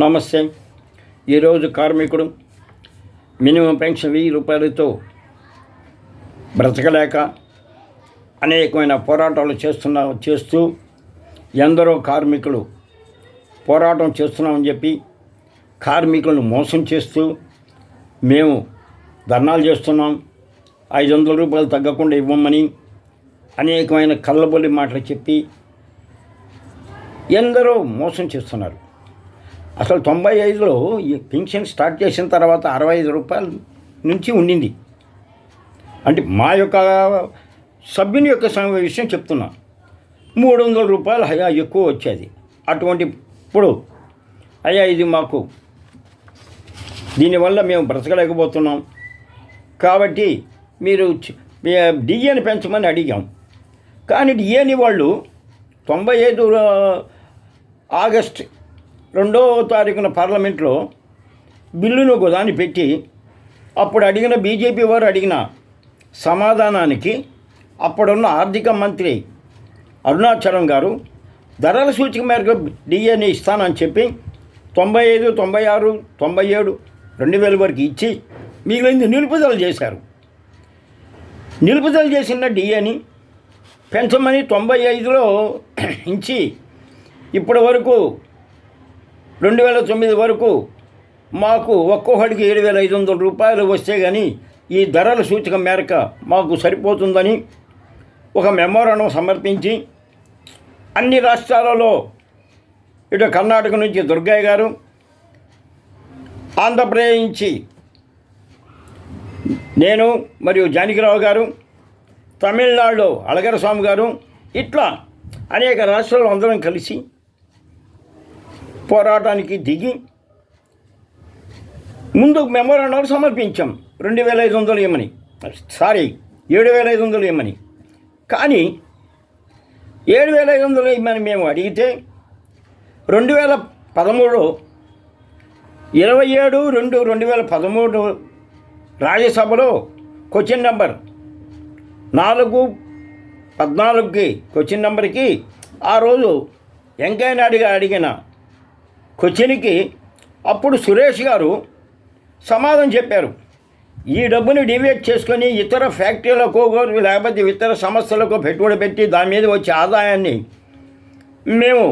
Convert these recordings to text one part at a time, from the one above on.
నమస్తే. ఈరోజు కార్మికుడు మినిమం పెన్షన్ 1000 రూపాయలతో బ్రతకలేక అనేకమైన పోరాటాలు చేస్తూ ఎందరో కార్మికులు పోరాటం చేస్తున్నామని చెప్పి కార్మికులను మోసం చేస్తూ మేము ధర్నాలు చేస్తున్నాం, 500 రూపాయలు తగ్గకుండా ఇవ్వమని అనేకమైన కళ్ళబొల్లి మాటలు చెప్పి ఎందరో మోసం చేస్తున్నారు. అసలు 95లో ఈ పెన్షన్ స్టార్ట్ చేసిన తర్వాత 65 రూపాయల నుంచి ఉండింది. అంటే మా యొక్క సభ్యుని యొక్క విషయం చెప్తున్నా, 300 రూపాయలు ఎక్కువ వచ్చేది. అటువంటి ఇప్పుడు ఇది మాకు దీనివల్ల మేము బ్రతకలేకపోతున్నాం కాబట్టి మీరు డిఏని పెంచమని అడిగాం. కానీ డిఏని వాళ్ళు 95 ఆగస్ట్ 2వ తారీఖున పార్లమెంట్లో బిల్లును ఒకదాన్ని పెట్టి అప్పుడు అడిగిన బీజేపీ వారు అడిగిన సమాధానానికి అప్పుడున్న ఆర్థిక మంత్రి అరుణాచలం గారు ధరల సూచిక మేరకు డిఏని ఇస్తానని చెప్పి 95, 96, 97, 2000 వరకు ఇచ్చి మిగిలింది నిలుపుదల చేశారు. నిలుపుదల చేసిన డిఏని పెంచమని 95లో ఇచ్చి ఇప్పటి వరకు 2009 వరకు మాకు ఒక్కొక్కడికి 7500 రూపాయలు వస్తే కానీ ఈ ధరల సూచిక మేరకు మాకు సరిపోతుందని ఒక మెమోరాండం సమర్పించి అన్ని రాష్ట్రాలలో ఇటు కర్ణాటక నుంచి దుర్గయ్య గారు, ఆంధ్రప్రదేశ్ నుంచి నేను మరియు జానకిరావు గారు, తమిళనాడులో అళగర స్వామి గారు, ఇట్లా అనేక రాష్ట్రాల్లో అందరం కలిసి పోరాటానికి దిగి ముందు మెమోరాండాలు సమర్పించాం. 2500 ఇవ్వమని, 7500 ఇవ్వమని. కానీ 7500 ఇవ్వమని మేము అడిగితే 2013 27/2/2013 రాజ్యసభలో క్వశ్చన్ నెంబర్ 4/14కి క్వశ్చన్ నెంబర్కి ఆ రోజు వెంకయ్య నాయుడు గారు అడిగిన క్వశ్చన్కి అప్పుడు సురేష్ గారు సమాధానం చెప్పారు. ఈ డబ్బుని డివైడ్ చేసుకొని ఇతర ఫ్యాక్టరీలకు లేకపోతే ఇతర సంస్థలకు పెట్టుబడి పెట్టి దాని మీద వచ్చే ఆదాయాన్ని మేము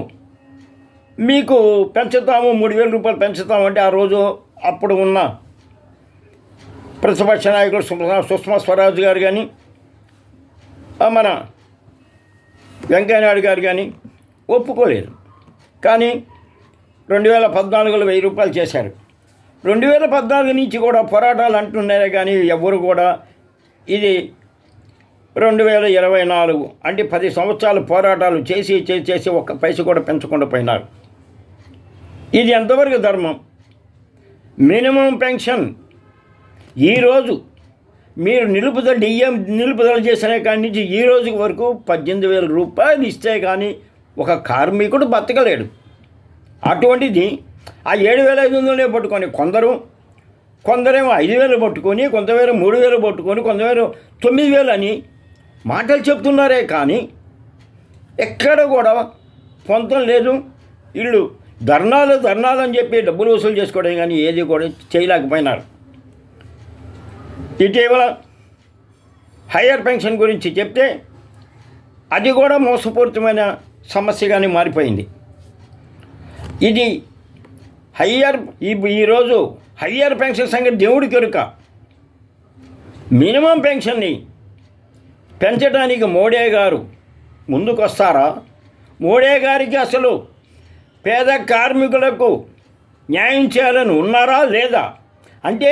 మీకు పెంచుతాము, 3000 రూపాయలు పెంచుతామంటే ఆ రోజు అప్పుడు ఉన్న ప్రతిపక్ష నాయకులు సుష్మా స్వరాజ్ గారు కానీ మన వెంకయ్య నాయుడు గారు కానీ ఒప్పుకోలేదు. కానీ 2014లో 1000 రూపాయలు చేశారు. 2014 నుంచి కూడా పోరాటాలు అంటున్నారే కానీ ఎవ్వరు కూడా ఇది 2024 అంటే 10 సంవత్సరాలు పోరాటాలు చేసి ఒక్క పైస కూడా పెంచకుండా పోయినారు. ఇది ఎంతవరకు ధర్మం? మినిమం పెన్షన్ ఈరోజు మీరు నిలుపుదల చేసిన కాడి నుంచి ఈ రోజు వరకు 18,000 రూపాయలు ఇస్తే కానీ ఒక కార్మికుడు బతకలేడు. అటువంటిది ఆ 7,500 పట్టుకొని కొందరేమో 5,000 పట్టుకొని, కొంతవేరు 3,000 పట్టుకొని, కొంతవేరు 9,000 అని మాటలు చెప్తున్నారే కానీ ఎక్కడ కూడా పొంతం లేదు. వీళ్ళు ధర్నాలు అని చెప్పి డబ్బులు వసూలు చేసుకోవడం కానీ ఏది కూడా చేయలేకపోయినారు. ఇటీవల హయ్యర్ పెన్షన్ గురించి చెప్తే అది కూడా మోసపూరితమైన సమస్యగానే మారిపోయింది. ఇది ఈరోజు హయ్యర్ పెన్షన్ సంగతి దేవుడికి ఎరుక. మినిమం పెన్షన్ని పెంచడానికి మోడీ గారు ముందుకు వస్తారా? మోడీ గారికి అసలు పేద కార్మికులకు న్యాయం చేయాలని ఉన్నారా లేదా? అంటే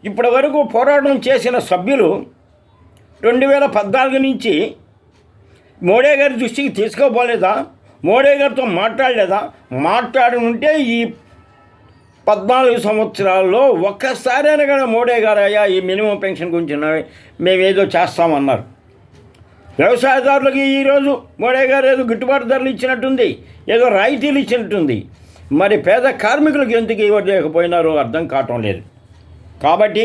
ఇప్పటి వరకు పోరాటం చేసిన సభ్యులు 2014 నుంచి మోడీ గారి దృష్టికి తీసుకోపోలేదా? మోడీ గారితో మాట్లాడలేదా? మాట్లాడుంటే ఈ 14 సంవత్సరాల్లో ఒక్కసారైనా కూడా మోడీ గారు ఈ మినిమం పెన్షన్ గురించి మేమేదో చేస్తామన్నారు. వ్యవసాయదారులకి ఈరోజు మోడీ గారు ఏదో గిట్టుబాటు ధరలు ఇచ్చినట్టుంది, ఏదో రాయితీలు ఇచ్చినట్టుంది. మరి పేద కార్మికులకు ఎందుకు ఇవ్వలేకపోయినారో అర్థం కావటం లేదు. కాబట్టి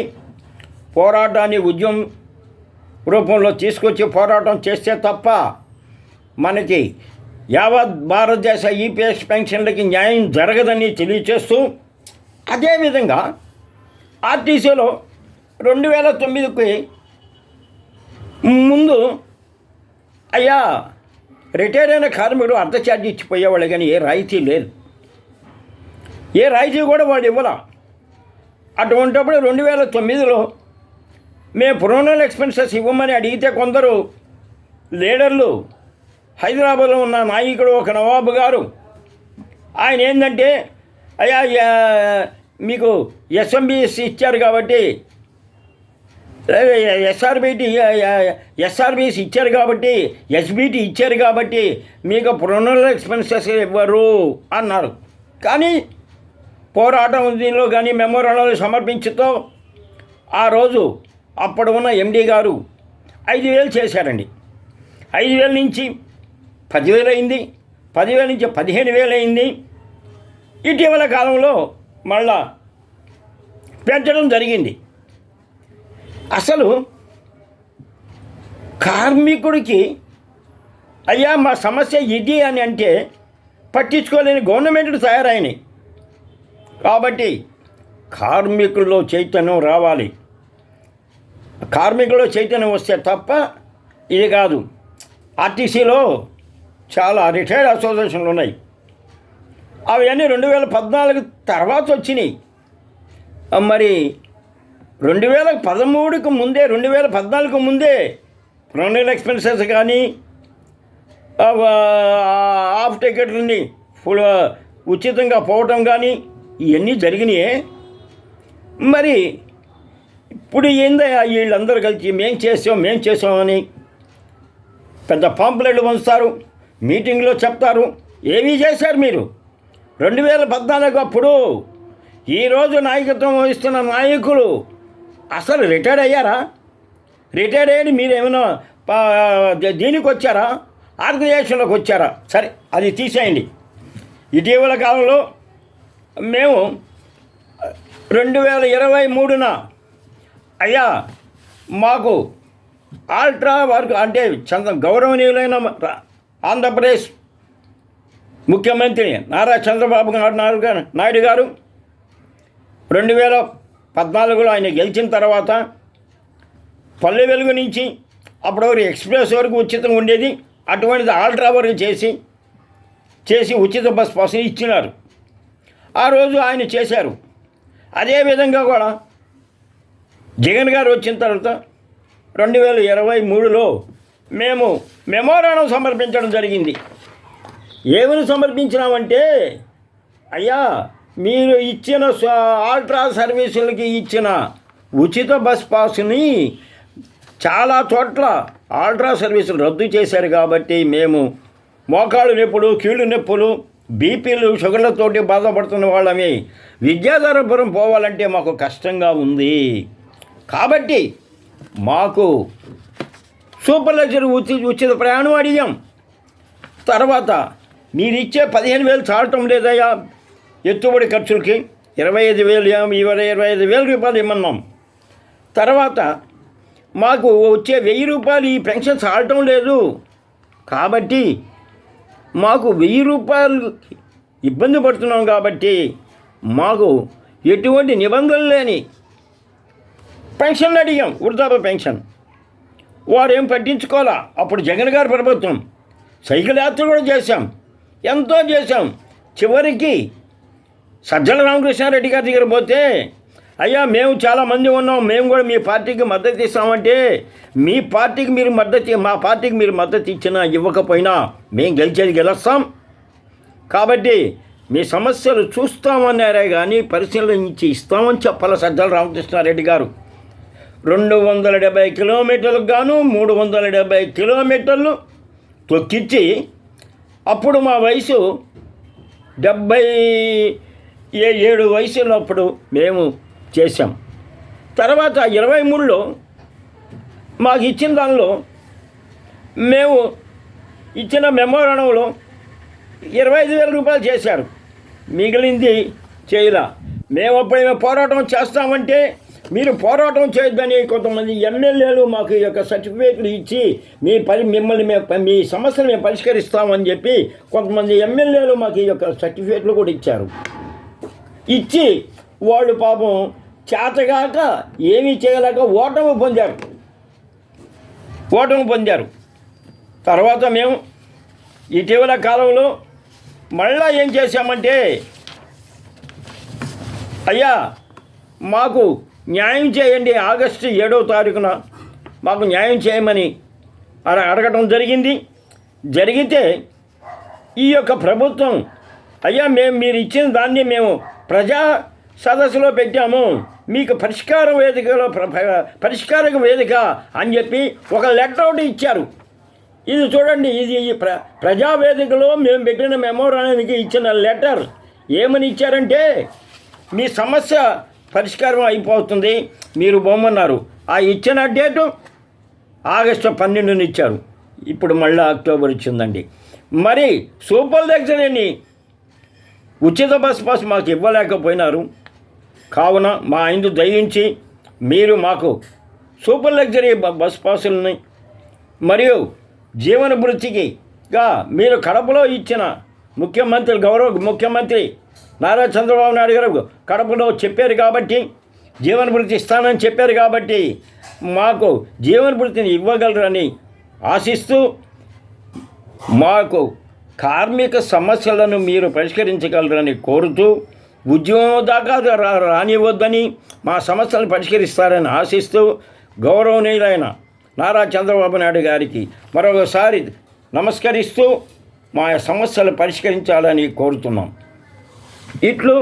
పోరాటాన్ని ఉద్యమం రూపంలో తీసుకొచ్చి పోరాటం చేస్తే తప్ప మనకి యావత్ భారతదేశ ఈపీఎస్ పెన్షన్లకి న్యాయం జరగదని తెలియచేస్తూ అదేవిధంగా ఆర్టీసీలో 2009కి ముందు అయ్యా రిటైర్ అయిన కార్మికుడు అర్ధ ఛార్జీ ఇచ్చిపోయేవాళ్ళు, కానీ ఏ రాయితీ లేదు, ఏ రాయితీ కూడా వాడు ఇవ్వాల. అటువంటిప్పుడు 2009లో మేము ప్రొనల్ ఎక్స్పెన్సెస్ ఇవ్వమని అడిగితే కొందరు లీడర్లు, హైదరాబాద్లో ఉన్న నాయకుడు ఒక నవాబు గారు, ఆయన ఏంటంటే అయ్యా మీకు ఎస్ఎంబిఎస్ ఇచ్చారు కాబట్టి, ఎస్ఆర్బిసి ఇచ్చారు కాబట్టి, ఎస్బిటి ఇచ్చారు కాబట్టి మీకు ప్రొనల్ ఎక్స్పెన్సెస్ ఇవ్వరు అన్నారు. కానీ పోరాటం దీనిలో కానీ మెమోరాండాలు సమర్పించుతో ఆ రోజు అప్పుడు ఉన్న ఎండి గారు 5,000 చేశారండి. 5,000 నుంచి 10,000 అయింది, 10,000 నుంచి 15,000 అయింది. ఇటీవల కాలంలో మళ్ళా పెంచడం జరిగింది. అసలు కార్మికుడికి అయ్యా మా సమస్య ఇది అని అంటే పట్టించుకోలేని గవర్నమెంట్లు తయారైనాయి. కాబట్టి కార్మికుల్లో చైతన్యం రావాలి. కార్మికుల్లో చైతన్యం వస్తే తప్ప ఇది కాదు. ఆర్టీసీలో చాలా రిటైర్డ్ అసోసియేషన్లు ఉన్నాయి, అవన్నీ 2014 తర్వాత వచ్చినాయి. మరి 2013కు ముందే, 2014కు ముందే ప్రొనల్ ఎక్స్పెన్సెస్ కానీ హాఫ్ టికెట్లని ఫుల్ ఉచితంగా పోవటం కానీ ఇవన్నీ జరిగినాయే. మరి ఇప్పుడు ఏందయ్యా వీళ్ళందరూ కలిసి మేం చేసామని పెద్ద పాంప్లెట్లు పంచుతారు, మీటింగ్లో చెప్తారు. ఏమీ చేశారు మీరు? 2014 అప్పుడు ఈరోజు నాయకత్వం వహిస్తున్న నాయకులు అసలు రిటైర్డ్ అయ్యారా? రిటైర్డ్ అయ్యి మీరేమైనా దీనికి వచ్చారా? ఆర్గనైజేషన్లోకి వచ్చారా? సరే, అది తీసేయండి. ఇటీవల కాలంలో మేము 2023న అయ్యా మాకు ఆల్ట్రా వర్క్ అంటే గౌరవనీయులైన ఆంధ్రప్రదేశ్ ముఖ్యమంత్రి నారా చంద్రబాబు నాయుడు గారు 2014లో ఆయన గెలిచిన తర్వాత పల్లె వెలుగు నుంచి అప్పుడు ఎక్స్ప్రెస్ వరకు ఉచితం ఉండేది, అటువంటిది ఆల్ట్రా వర్క్ చేసి ఉచిత బస్ పాస్ ఇచ్చినారు. ఆ రోజు ఆయన చేశారు. అదేవిధంగా కూడా జగన్ గారు వచ్చిన తర్వాత 2023లో మేము మెమోరాండం సమర్పించడం జరిగింది. ఏమని సమర్పించినామంటే అయ్యా మీరు ఇచ్చిన ఆల్ట్రా సర్వీసులకి ఇచ్చిన ఉచిత బస్ పాస్ని చాలా చోట్ల ఆల్ట్రా సర్వీసులు రద్దు చేశారు కాబట్టి మేము మోకాళ్ళు నొప్పులు, కీళ్ళు నొప్పులు, బీపీలు, షుగర్లతోటి బాధపడుతున్న వాళ్ళమే విద్యాధరపురం పోవాలంటే మాకు కష్టంగా ఉంది. కాబట్టి మాకు సూపర్ లగ్జరీ ఉచిత ప్రయాణం అడిగాం. తర్వాత మీరు ఇచ్చే 15,000 చాలటం లేదయ్యా, ఎత్తుబడి ఖర్చులకి 25,000 రూపాయలు ఇమ్మన్నాం. తర్వాత మాకు వచ్చే 1,000 రూపాయలు ఈ పెన్షన్ చాలటం లేదు కాబట్టి మాకు 1,000 రూపాయలు ఇబ్బంది పడుతున్నాం కాబట్టి మాకు ఎటువంటి నిబంధనలు లేని పెన్షన్లు అడిగాం, వృద్ధాప్య పెన్షన్. వారేం పట్టించుకోవాలా. అప్పుడు జగన్ గారి ప్రభుత్వం సైకిల్ యాత్ర కూడా చేశాం, ఎంతో చేశాం. చివరికి సజ్జల రామకృష్ణారెడ్డి గారి దగ్గర పోతే అయ్యా మేము చాలామంది ఉన్నాం, మేము కూడా మీ పార్టీకి మద్దతు ఇస్తామంటే మీ పార్టీకి మీరు మా పార్టీకి మీరు మద్దతు ఇచ్చినా ఇవ్వకపోయినా మేము గెలుస్తాం కాబట్టి మీ సమస్యలు చూస్తామన్నారే కానీ పరిశీలించి ఇస్తామని చెప్పాలి సజ్జల రామకృష్ణారెడ్డి గారు. 270 కిలోమీటర్లకు గాను 370 కిలోమీటర్లు తొక్కించి అప్పుడు మా వయసు 77 వయసు ఉన్నప్పుడు మేము చేశాం. తర్వాత 23లో మాకు ఇచ్చిన దానిలో మేము ఇచ్చిన మెమోరాండంలో 25,000 రూపాయలు చేశారు, మిగిలింది చేయలా. మేము అప్పుడేమో పోరాటం చేస్తామంటే మీరు పోరాటం చేయొద్దని కొంతమంది ఎమ్మెల్యేలు మాకు ఈ యొక్క సర్టిఫికేట్లు ఇచ్చి మీ సమస్యలు మేము పరిష్కరిస్తామని చెప్పి కొంతమంది ఎమ్మెల్యేలు మాకు ఈ యొక్క సర్టిఫికేట్లు కూడా ఇచ్చారు. ఇచ్చి వాళ్ళు పాపం చేతగాక ఏమీ చేయలేక ఓటమి పొందారు. తర్వాత మేము ఇటీవల కాలంలో మళ్ళా ఏం చేశామంటే, అయ్యా మాకు న్యాయం చేయండి, ఆగస్టు 7వ తారీఖున మాకు న్యాయం చేయమని అడగటం జరిగితే ఈ యొక్క ప్రభుత్వం, అయ్యా మీరు ఇచ్చిన దాన్ని మేము ప్రజా సదస్సులో పెట్టాము, మీకు పరిష్కార వేదిక అని చెప్పి ఒక లెటర్ ఒకటి ఇచ్చారు. ఇది చూడండి, ఇది ప్రజావేదికలో మేము పెట్టిన మెమోరాండానికి ఇచ్చిన లెటర్. ఏమని ఇచ్చారంటే, మీ సమస్య పరిష్కారం అయిపోతుంది, మీరు బొమ్మన్నారు. ఆ ఇచ్చిన డేటు ఆగస్టు 12న ఇచ్చారు. ఇప్పుడు మళ్ళీ అక్టోబర్ వచ్చిందండి. మరి సూపర్ లగ్జరీని ఉచిత బస్ పాస్ మాకు ఇవ్వలేకపోయినారు. కావున మా ఇందు దయించి మీరు మాకు సూపర్ లగ్జరీ బస్ పాసులని మరియు జీవన భృతికిగా మీరు కడపలో ఇచ్చిన గౌరవ ముఖ్యమంత్రి నారా చంద్రబాబు నాయుడు గారు కడపలో చెప్పారు కాబట్టి, జీవన భృతి ఇస్తానని చెప్పారు కాబట్టి మాకు జీవన భృతిని ఇవ్వగలరని ఆశిస్తూ, మాకు కార్మిక సమస్యలను మీరు పరిష్కరించగలరని కోరుతూ, ఉద్యమం దాకా రానివ్వద్దని, మా సమస్యలను పరిష్కరిస్తారని ఆశిస్తూ, గౌరవనీయులైన నారా చంద్రబాబు నాయుడు గారికి మరొకసారి నమస్కరిస్తూ మా సమస్యలు పరిష్కరించాలని కోరుతున్నాం. ఇట్లు